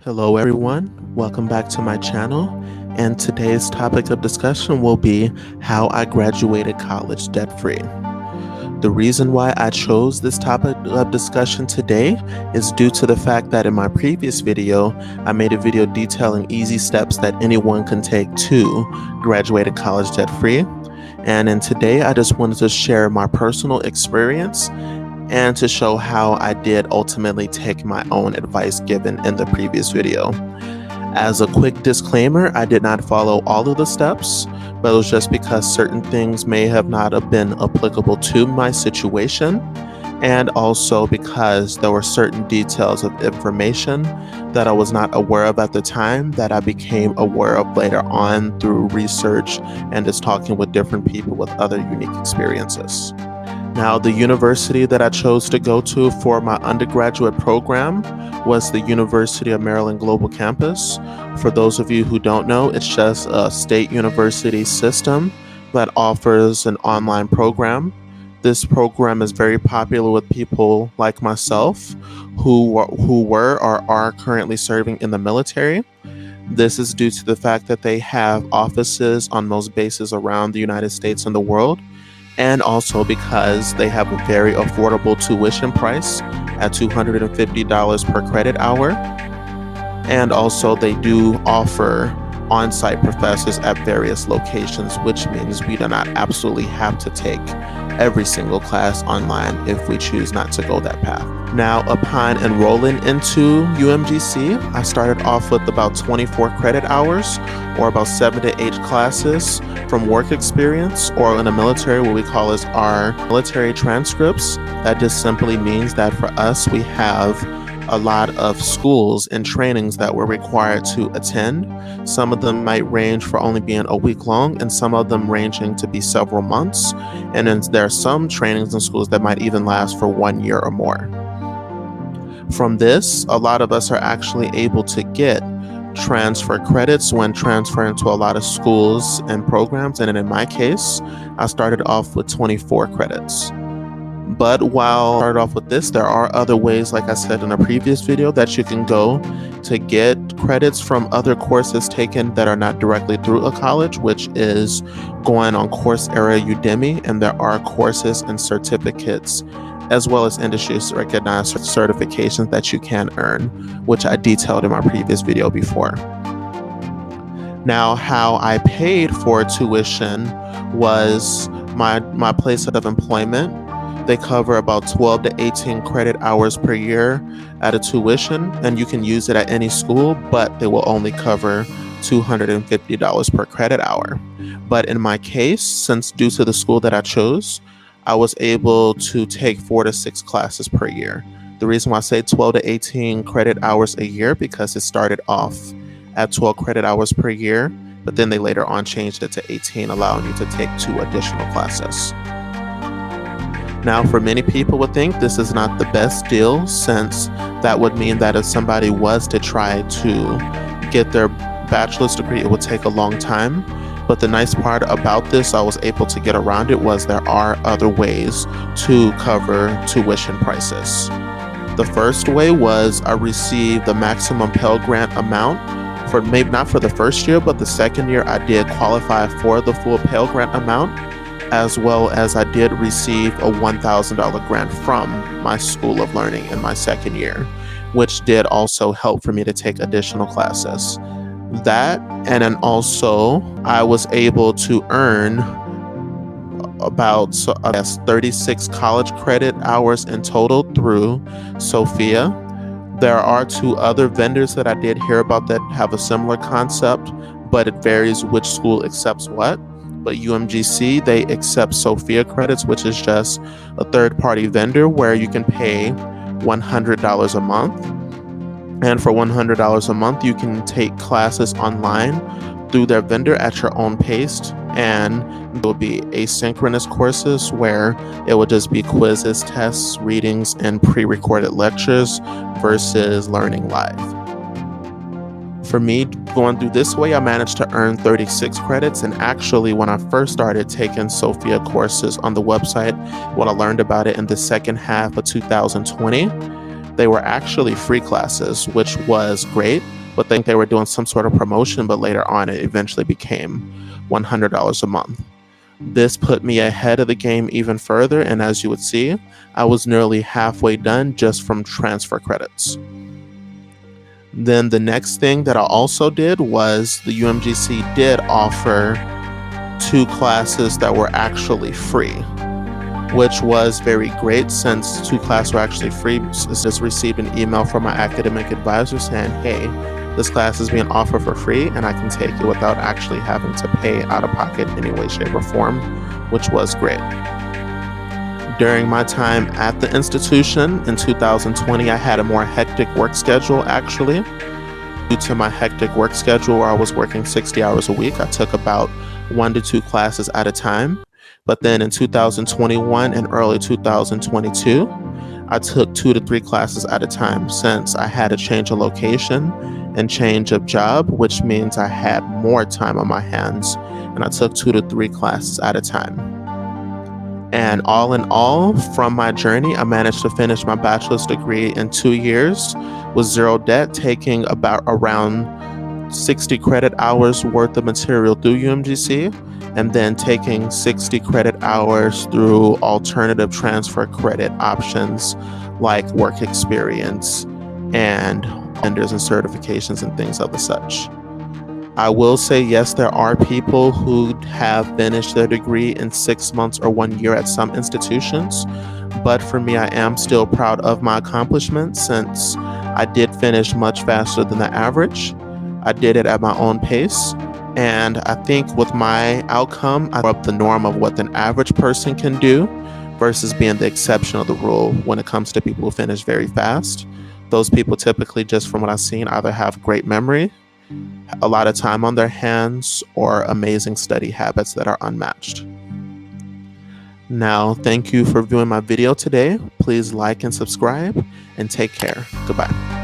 Hello everyone, welcome back to my channel, and today's topic of discussion will be how I graduated college debt-free. The reason why I chose this topic of discussion today is due to the fact that in my previous video, I made a video detailing easy steps that anyone can take to graduate college debt-free. And in today, I just wanted to share my personal experience and to show how I did ultimately take my own advice given in the previous video. As a quick disclaimer, I did not follow all of the steps, but it was just because certain things may have not have been applicable to my situation, and also because there were certain details of information that I was not aware of at the time that I became aware of later on through research and just talking with different people with other unique experiences. Now, the university that I chose to go to for my undergraduate program was the University of Maryland Global Campus. For those of you who don't know, it's just a state university system that offers an online program. This program is very popular with people like myself who were or are currently serving in the military. This is due to the fact that they have offices on most bases around the United States and the world, and also because they have a very affordable tuition price at $250 per credit hour. And also they do offer on-site professors at various locations, which means we do not absolutely have to take every single class online if we choose not to go that path. Now, upon enrolling into UMGC, I started off with about 24 credit hours, or about 7 to 8 classes from work experience, or in the military, what we call is our military transcripts. That just simply means that for us, we have a lot of schools and trainings that we're required to attend. Some of them might range for only being a week long, and some of them ranging to be several months. And then there are some trainings and schools that might even last for 1 year or more. From this, a lot of us are actually able to get transfer credits when transferring to a lot of schools and programs. And in my case, I started off with 24 credits. But while I started off with this, there are other ways, like I said in a previous video, that you can go to get credits from other courses taken that are not directly through a college, which is going on Coursera, Udemy, and there are courses and certificates as well as industry recognized certifications that you can earn, which I detailed in my previous video before. Now, how I paid for tuition was my place of employment. They cover about 12 to 18 credit hours per year at a tuition, and you can use it at any school, but they will only cover $250 per credit hour. But in my case, since due to the school that I chose, I was able to take 4 to 6 classes per year. The reason why I say 12 to 18 credit hours a year, because it started off at 12 credit hours per year, but then they later on changed it to 18, allowing you to take 2 additional classes. Now, for many people would think this is not the best deal, since that would mean that if somebody was to try to get their bachelor's degree, it would take a long time. But the nice part about this, I was able to get around it, was there are other ways to cover tuition prices. The first way was I received the maximum Pell Grant amount for maybe not for the first year, but the second year I did qualify for the full Pell Grant amount, as well as I did receive a $1,000 grant from my School of Learning in my second year, which did also help for me to take additional classes. That, and then also I was able to earn about 36 college credit hours in total through Sophia. There are 2 other vendors that I did hear about that have a similar concept, but it varies which school accepts what. But UMGC, they accept Sophia credits, which is just a third-party vendor where you can pay $100 a month. And for $100 a month, you can take classes online through their vendor at your own pace. And it will be asynchronous courses where it will just be quizzes, tests, readings, and pre-recorded lectures versus learning live. For me, going through this way, I managed to earn 36 credits. And actually, when I first started taking Sophia courses on the website, what I learned about it in the second half of 2020, they were actually free classes, which was great, but they were doing some sort of promotion, but later on it eventually became $100 a month. This put me ahead of the game even further, and as you would see, I was nearly halfway done just from transfer credits. Then the next thing that I also did was the UMGC did offer 2 classes that were actually free, which was very great since 2 classes were actually free. I just received an email from my academic advisor saying, hey, this class is being offered for free and I can take it without actually having to pay out of pocket in any way, shape, or form, which was great. During my time at the institution in 2020, I had a more hectic work schedule actually. Due to my hectic work schedule where I was working 60 hours a week, I took about 1 to 2 classes at a time. But then in 2021 and early 2022, I took 2 to 3 classes at a time since I had a change of location and change of job, which means I had more time on my hands, and I took 2 to 3 classes at a time. And all in all, from my journey, I managed to finish my bachelor's degree in 2 years with 0 debt, taking around 60 credit hours worth of material through UMGC, and then taking 60 credit hours through alternative transfer credit options like work experience and vendors and certifications and things of the such. I will say, yes, there are people who have finished their degree in 6 months or 1 year at some institutions, but for me, I am still proud of my accomplishments since I did finish much faster than the average. I did it at my own pace, and I think with my outcome, I broke the norm of what an average person can do versus being the exception of the rule when it comes to people who finish very fast. Those people typically, just from what I've seen, either have great memory, a lot of time on their hands, or amazing study habits that are unmatched. Now, thank you for viewing my video today. Please like and subscribe, and take care. Goodbye.